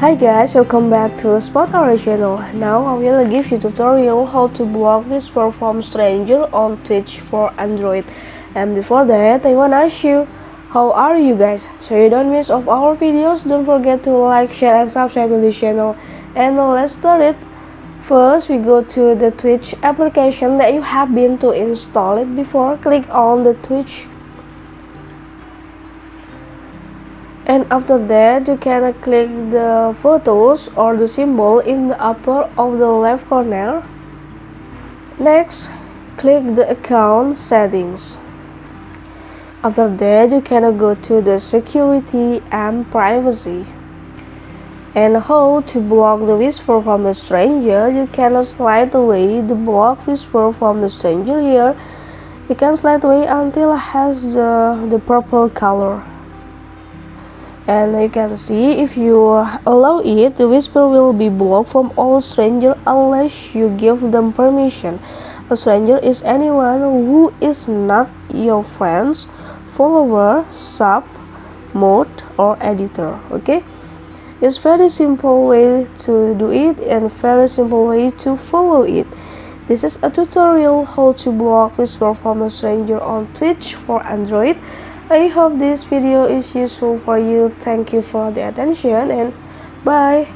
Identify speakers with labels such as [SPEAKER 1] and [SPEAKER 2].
[SPEAKER 1] Hi guys, welcome back to Spot Our channel. Now I will give you tutorial how to block Whisper from Stranger on Twitch for Android. And before that, I wanna ask you, how are you guys? So you don't miss of our videos, don't forget to like, share, and subscribe to the channel. And let's start it. First, we go to the Twitch application that you have been to install it before. Click on the Twitch. And after that, you can click the photos or the symbol in the upper of the left corner. Next, click the account settings. After that, you can go to the security and privacy. And how to block the whisper from the stranger, you can slide away the block whisper from the stranger here. You can slide away until it has the purple color. And you can see if you allow it, the whisper will be blocked from all strangers unless you give them permission. A stranger is anyone who is not your friends, follower, sub, mod, or editor. Okay, it's very simple way to do it and very simple way to follow it. This is a tutorial how to block whisper from a stranger on Twitch for Android. I hope this video is useful for you. Thank you for the attention and bye.